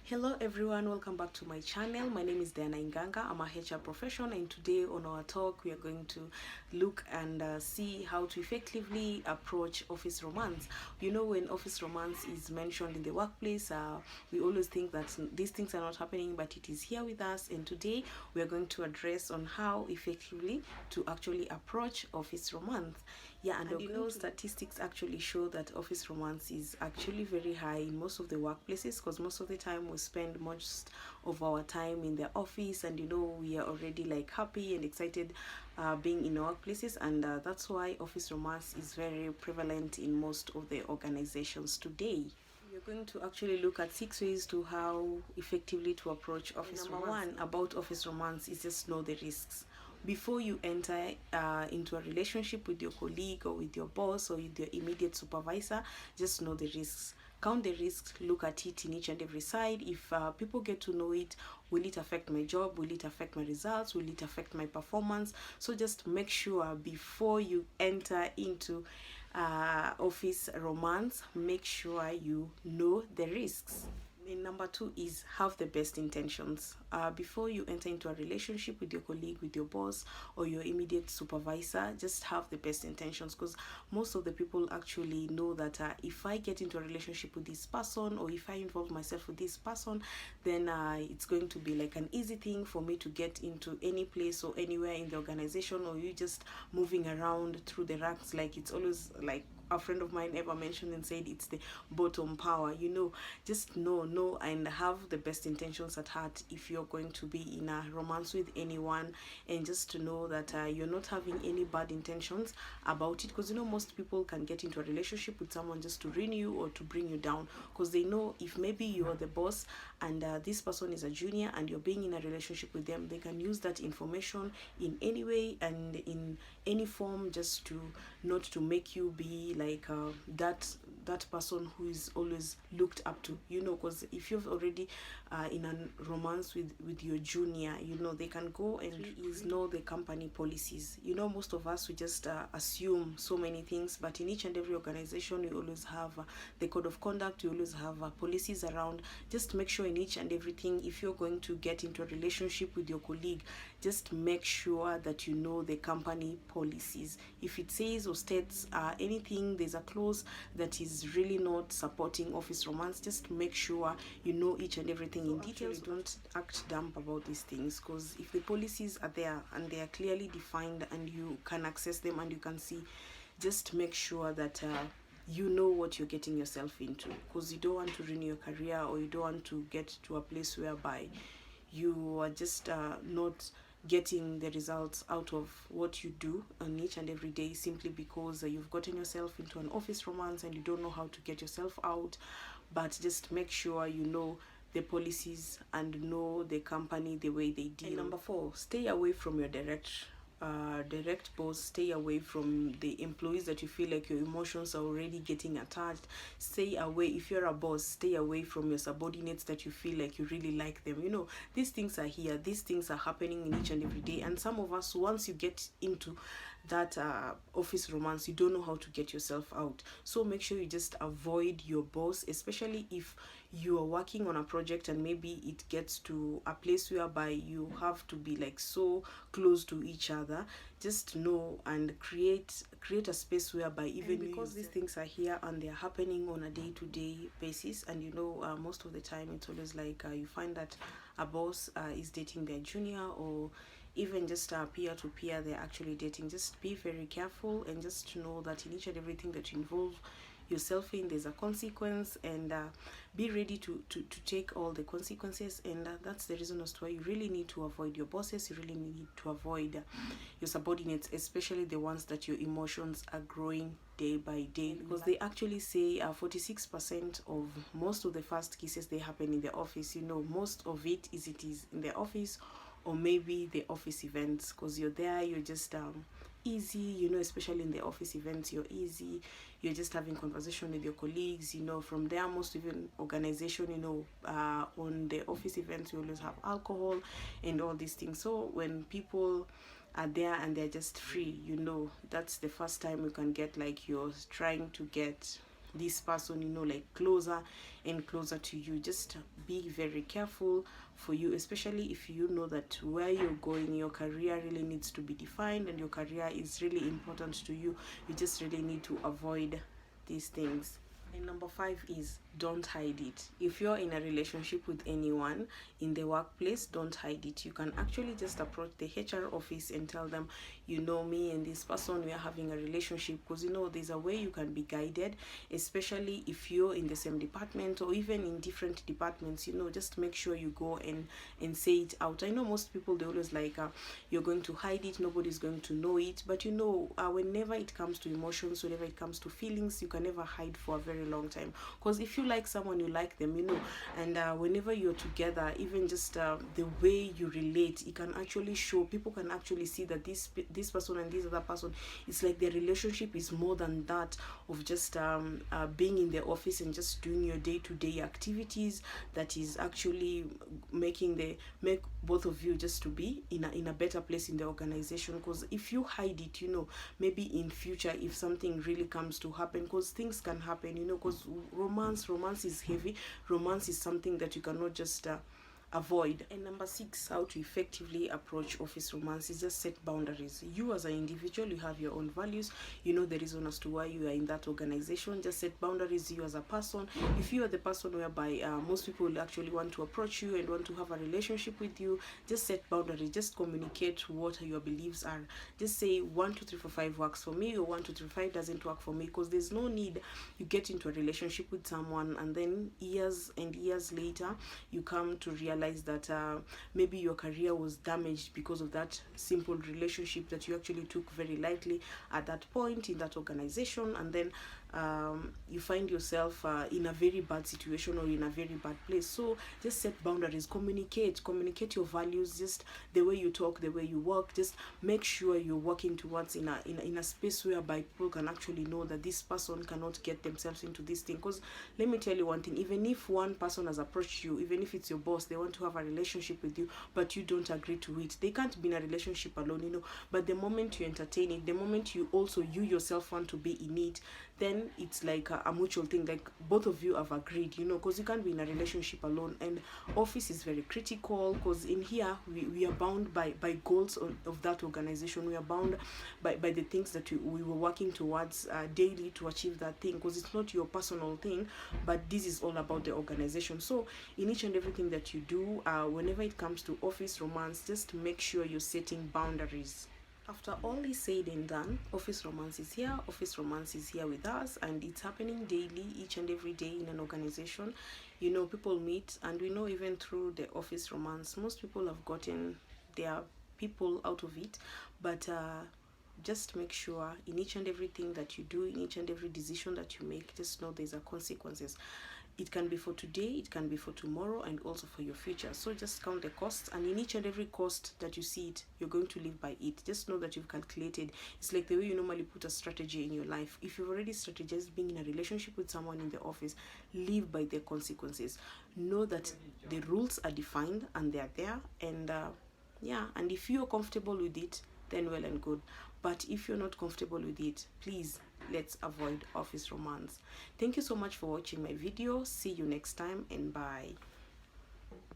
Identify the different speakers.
Speaker 1: Hello everyone, welcome back to my channel. My name is Diana Inganga. I'm a HR professional, and today on our talk we are going to look and see how to effectively approach office romance. You know, when office romance is mentioned in the workplace, we always think that these things are not happening, but it is here with us, and today we are going to address on how effectively to actually approach office romance. Yeah, and you know, statistics actually show that office romance is actually very high in most of the workplaces, because most of the time we spend most of our time in the office, and you know, we are already like happy and excited being in our workplaces, and that's why office romance is very prevalent in most of the organizations today. We're going to actually look at 6 ways to how effectively to approach office romance. Number one about office romance is just know the risks. Before you enter into a relationship with your colleague or with your boss or with your immediate supervisor, just know the risks. Count the risks, look at it in each and every side. If people get to know it, will it affect my job? Will it affect my results? Will it affect my performance? So just make sure before you enter into office romance, make sure you know the risks. And number two is have the best intentions. Before you enter into a relationship with your colleague, with your boss, or your immediate supervisor, just have the best intentions, because most of the people actually know that if I get into a relationship with this person, or if I involve myself with this person, then it's going to be like an easy thing for me to get into any place or anywhere in the organization, or you just moving around through the ranks. Like, it's always like a friend of mine ever mentioned and said, it's the bottom power. You know, just know and have the best intentions at heart if you're going to be in a romance with anyone, and just to know that you're not having any bad intentions about it, because you know, most people can get into a relationship with someone just to ruin you or to bring you down, because they know if maybe you're the boss and this person is a junior and you're being in a relationship with them, they can use that information in any way and in any form, just to not to make you be like that person who is always looked up to, you know, because if you've already in a romance with your junior, you know, they can go and know the company policies. You know, most of us, we just assume so many things, but in each and every organization we always have the code of conduct, we always have policies around. Just make sure in each and everything, if you're going to get into a relationship with your colleague, just make sure that you know the company policies. If it says or states anything, there's a clause that is really not supporting office romance, just make sure you know each and everything in details. Don't act dumb about these things, because if the policies are there and they are clearly defined and you can access them and you can see, just make sure that you know what you're getting yourself into, because you don't want to ruin your career, or you don't want to get to a place whereby you are just not getting the results out of what you do on each and every day, simply because you've gotten yourself into an office romance and you don't know how to get yourself out. But just make sure you know the policies and know the company, the way they deal. And number four, stay away from your direct boss. Stay away from the employees that you feel like your emotions are already getting attached. Stay away, if you're a boss, stay away from your subordinates that you feel like you really like them. You know, these things are here, these things are happening in each and every day, and some of us, once you get into that office romance, you don't know how to get yourself out. So make sure you just avoid your boss, especially if you are working on a project and maybe it gets to a place whereby you have to be like so close to each other. Just know and create a space whereby, even because these things are here and they're happening on a day-to-day basis, and you know, most of the time it's always like you find that a boss is dating their junior, or even just peer-to-peer, they're actually dating. Just be very careful, and just know that in each and everything that you involve yourself in, there's a consequence, and be ready to take all the consequences. And that's the reason as to why you really need to avoid your bosses, you really need to avoid your subordinates, especially the ones that your emotions are growing day by day, because they actually say 46% of most of the first kisses, they happen in the office. You know, most of it is in the office, or maybe the office events, because you're there, you're just easy, you know, especially in the office events, you're easy, you're just having conversation with your colleagues. You know, from there, most even organization, you know, on the office events, you always have alcohol and all these things. So when people are there and they're just free, you know, that's the first time you can get like you're trying to get this person, you know, like closer and closer to you. Just be very careful for you, especially if you know that where you're going, your career really needs to be defined and your career is really important to you. You just really need to avoid these things. And number 5 is don't hide it. If you're in a relationship with anyone in the workplace, don't hide it. You can actually just approach the HR office and tell them, you know, me and this person, we are having a relationship, because you know there's a way you can be guided, especially if you're in the same department or even in different departments. You know, just make sure you go and say it out. I know most people, they always like, you're going to hide it, nobody's going to know it, but you know, whenever it comes to emotions, whenever it comes to feelings, you can never hide for a very long time. Because if you like someone, you like them, you know, and whenever you're together, even just the way you relate, it can actually show. People can actually see that this person and this other person, it's like their relationship is more than that of just being in the office and just doing your day-to-day activities. That is actually make both of you just to be in a better place in the organization. Because if you hide it, you know, maybe in future, if something really comes to happen, because things can happen, you know, because romance is heavy. Romance is something that you cannot just avoid. And number 6, how to effectively approach office romance is just set boundaries. You as an individual, you have your own values, you know the reason as to why you are in that organization. Just set boundaries. You as a person, if you are the person whereby most people actually want to approach you and want to have a relationship with you, just set boundaries. Just communicate what your beliefs are. Just say 1 2 3 4 5 works for me, or 1 2 3 5 doesn't work for me. Because there's no need you get into a relationship with someone and then years and years later you come to realize that maybe your career was damaged because of that simple relationship that you actually took very lightly at that point in that organization, and then you find yourself in a very bad situation or in a very bad place. So just set boundaries. Communicate your values, just the way you talk, the way you work. Just make sure you're working towards in a space whereby people can actually know that this person cannot get themselves into this thing. Because let me tell you one thing, even if one person has approached you, even if it's your boss, they want to have a relationship with you, but you don't agree to it, they can't be in a relationship alone, you know. But the moment you entertain it, the moment you yourself want to be in it, then it's like a mutual thing, like both of you have agreed, you know. Because you can't be in a relationship alone. And office is very critical, because in here we are bound by goals of that organization. We are bound by the things that we were working towards daily to achieve that thing, because it's not your personal thing, but this is all about the organization. So in each and everything that you do, whenever it comes to office romance, just make sure you're setting boundaries. After all is said and done, office romance is here. Office romance is here with us, and it's happening daily, each and every day in an organization. You know, people meet, and we know even through the office romance, most people have gotten their people out of it. But just make sure in each and everything that you do, in each and every decision that you make, just know there's a consequences. It can be for today, it can be for tomorrow, and also for your future. So just count the costs, and in each and every cost that you see it, you're going to live by it. Just know that you've calculated. It's like the way you normally put a strategy in your life. If you've already strategized being in a relationship with someone in the office, live by the consequences. Know that the rules are defined and they are there, and yeah, and if you're comfortable with it, then well and good. But if you're not comfortable with it, please, let's avoid office romance. Thank you so much for watching my video. See you next time, and bye.